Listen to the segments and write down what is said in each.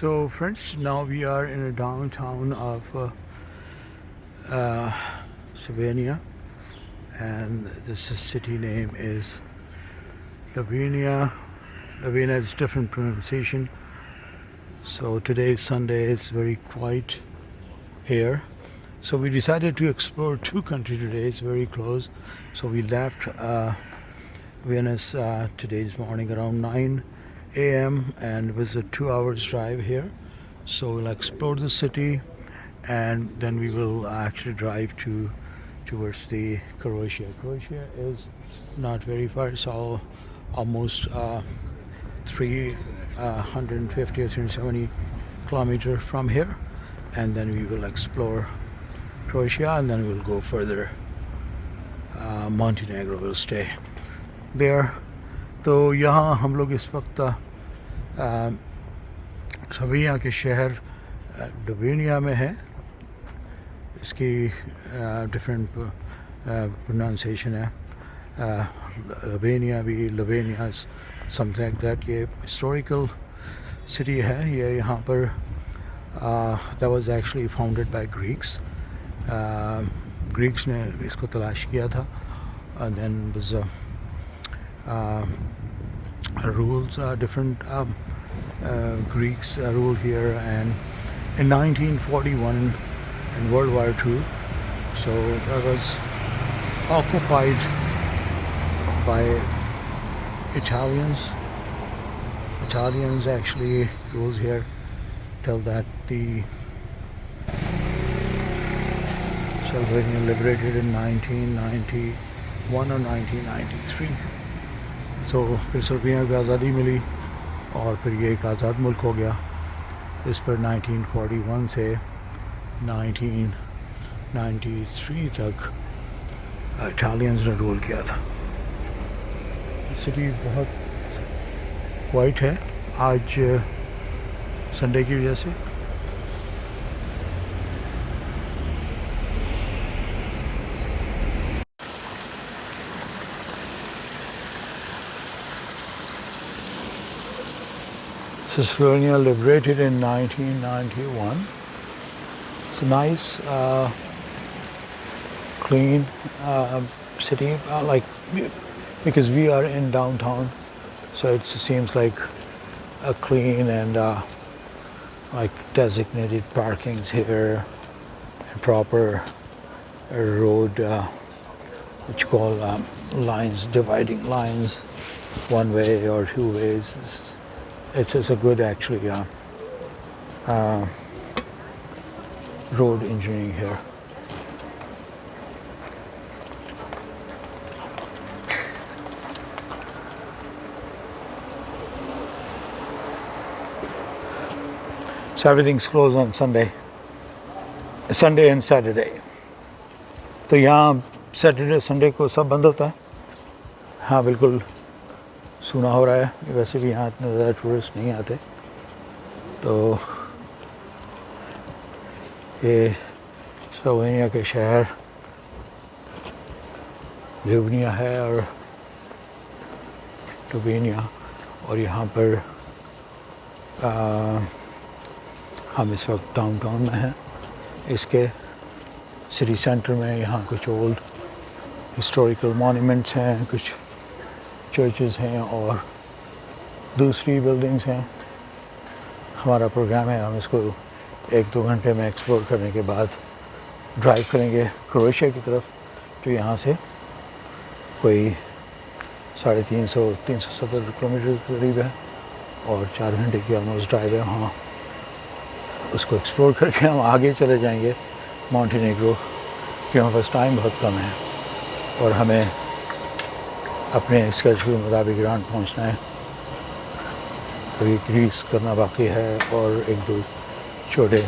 So friends, now we are in a downtown of Slovenia, and this city name is Slovenia. Slovenia is different pronunciation. So today is Sunday, it's very quiet here. So we decided to explore two countries today, it's very close. So we left Venice today's morning around 9 a.m. and it was a 2 hours drive here. So we'll explore the city and then we will actually drive towards the Croatia. Croatia is not very far, it's almost 350 or 370 kilometers from here, and then we will explore Croatia and then we'll go further. Montenegro will stay there. तो यहाँ हम लोग इस वक्त Slovenia के शहर ल्यूबियाना में है. इसकी डिफरेंट प्रोनाउंसिएशन है. ल्यूबियाना भी, ल्यूबियाना, समथिंग लाइक दैट. ये हिस्टोरिकल सिटी है. ये यहाँ पर that was actually founded by Greeks. Greeks ने इसको तलाश किया था. And then was rules, different Greeks ruled here, and in 1941 in World War II, so that was occupied by Italians. Italians actually rules here till that the Slovenia liberated in 1991 or 1993. सो फिर Serbia को आज़ादी मिली और फिर ये एक आज़ाद मुल्क हो गया. इस पर 1941 से 1993 तक इटालियंस ने रूल किया था. सिटी बहुत क्वाइट है आज संडे की वजह से. Slovenia liberated in 1991. It's a nice, clean city, like because we are in downtown, so it seems like a clean and like designated parkings here and proper road, which you call lines, dividing lines, one way or two ways. It's a good actually road engineering here. So everything's closed on Sunday and Saturday. तो यहाँ Saturday Sunday को सब बंद होता है. हाँ बिल्कुल सुना हो रहा है. वैसे भी यहाँ इतने ज़्यादा टूरिस्ट नहीं आते. तो ये स्लोवेनिया के शहर ल्यूबियाना है और ल्यूबियाना, और यहाँ पर हम इस वक्त डाउनटाउन में हैं. इसके सिटी सेंटर में यहाँ कुछ ओल्ड हिस्टोरिकल मॉन्यूमेंट्स हैं, कुछ चर्चेस हैं और दूसरी बिल्डिंग्स हैं. हमारा प्रोग्राम है हम इसको 1-2 घंटे में एक्सप्लोर करने के बाद ड्राइव करेंगे क्रोएशिया की तरफ, जो यहाँ से कोई 350-370 किलोमीटर के करीब है और 4 घंटे की ऑलमोस्ट ड्राइव है. वहाँ उसको एक्सप्लोर करके हम आगे चले जाएंगे मॉन्टेनेग्रो. कि हमारे पास टाइम बहुत कम है और हमें अपने स्केड्यूल के मुताबिक ईरान पहुंचना है। अभी ग्रीस करना बाकी है और एक दो छोटे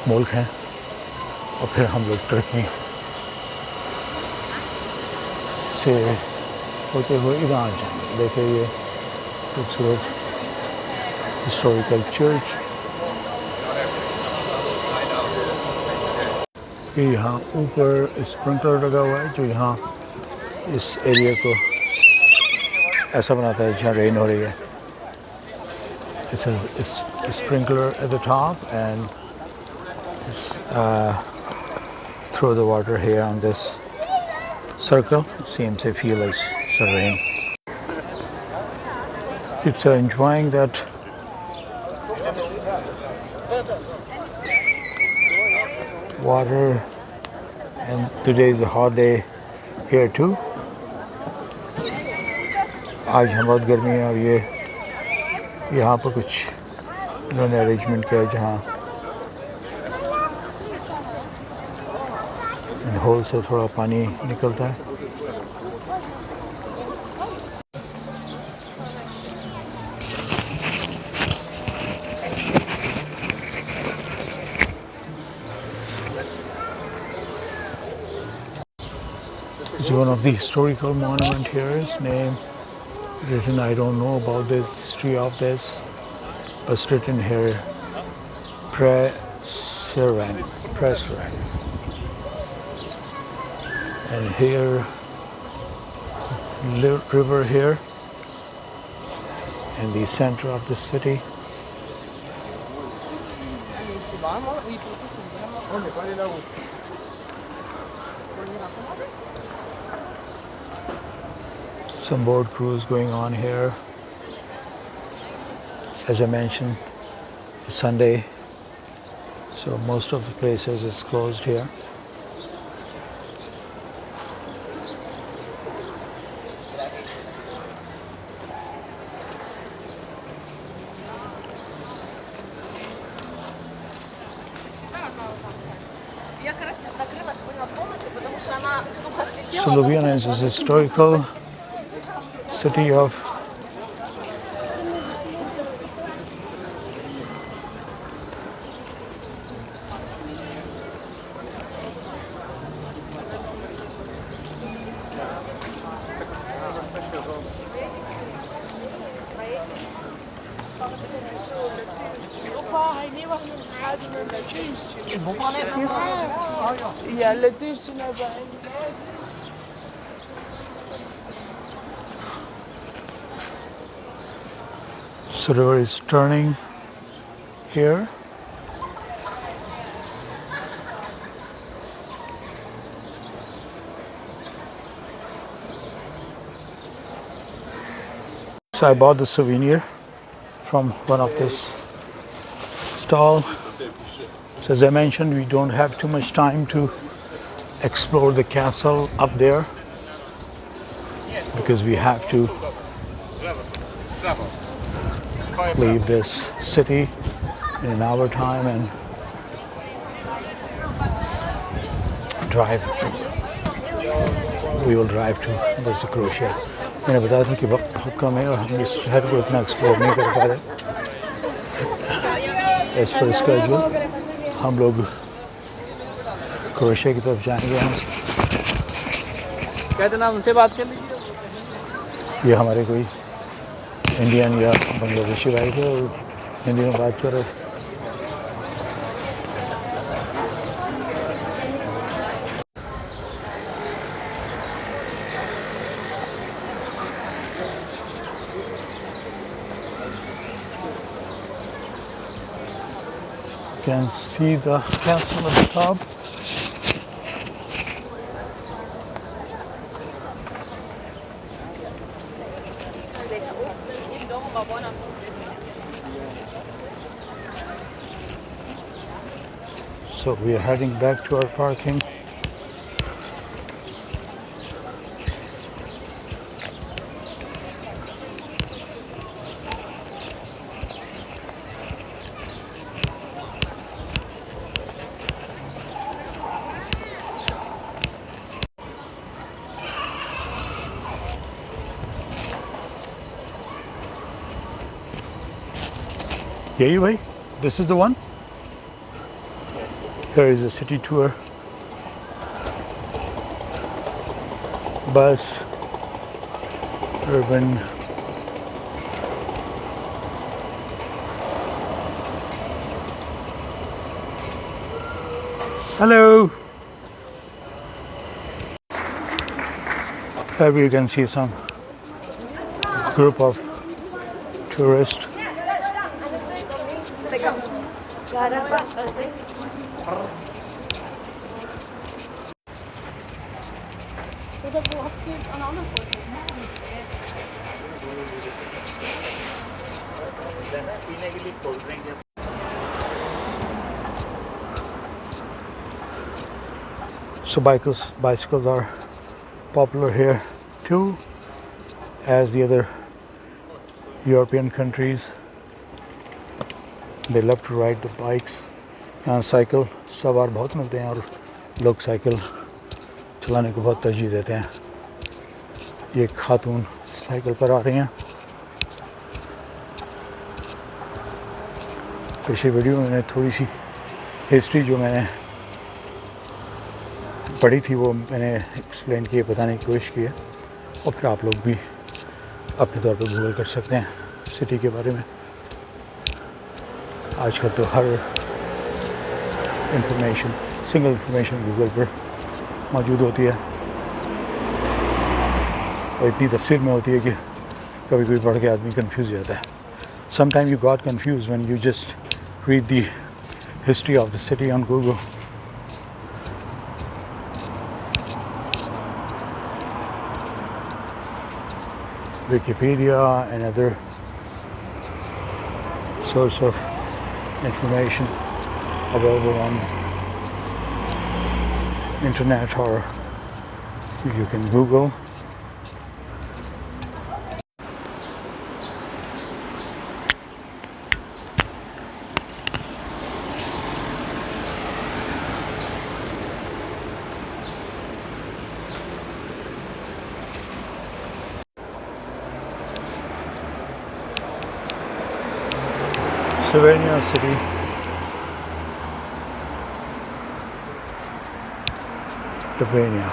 मुल्क हैं और फिर हम लोग टर्की से होते हुए ईरान जाएंगे। देखिए ये खूबसूरत हिस्टोरिकल चर्च। ये यहाँ ऊपर स्प्रिंकलर लगा हुआ है जो यहाँ इस एरिया को ऐसा बनाता है जहाँ रेन हो रही है। It's a sprinkler at the top and throw the water here on this circle. Seems to feel like it's rain. Kids are enjoying that. Water, and today is a hot day here too. आज हम बहुत गर्मी है और ये यहाँ पर कुछ इन्होंने अरेंजमेंट किया जहाँ होल से थोड़ा पानी निकलता है। It's one of the historical monument here. Its name written, I don't know about the history of this, but it's written here, Presseren. And here, river here, in the center of the city. Some boat cruise going on here. As I mentioned, it's Sunday, so most of the places it's closed here. So Ljubljana is a historical city of So the river is turning here. So I bought the souvenir from one of this stall. So as I mentioned, we don't have too much time to explore the castle up there because we have to leave this city in an hour time and drive. We will drive to Croatia. मैंने बताया था कि वक्त बहुत कम है और हम इस शहर को इतना एक्सप्लोर नहीं कर पा रहे। एज पर स्केड्यूल हम लोग क्रोएशिया की तरफ जाएंगे। हम कहते ना उनसे बात कर लीजिए। ये हमारे कोई इंडियन या बांग्लादेशी भाई थे और हिंदी में बात कर रहे थे। You can see the castle at the top. So we are heading back to our parking. यही भाई, this is the one. Here is a city tour. Bus, urban. Hello. Here you can see some group of tourists. So bicycles are popular here too, as the other European countries. They love to ride the bikes. यहाँ cycle सवार बहुत मिलते हैं और लोग cycle चलाने को बहुत तरजीह देते हैं. ये खातून साइकिल पर आ रही हैं. पिछली वीडियो में मैंने थोड़ी सी हिस्ट्री जो मैंने पढ़ी थी वो मैंने एक्सप्लेन किए, बताने की कोशिश की है, और फिर आप लोग भी अपने तौर पर गूगल कर सकते हैं सिटी के बारे में. आजकल तो हर इंफॉर्मेशन, सिंगल इंफॉर्मेशन गूगल पर मौजूद होती है और इतनी तफसील में होती है कि कभी कभी पढ़ के आदमी कंफ्यूज हो जाता है. Sometime you got confuse when you just read the history of the city on Google. Wikipedia and other source of information available on internet, or you can Google. Slovenia city. Slovenia.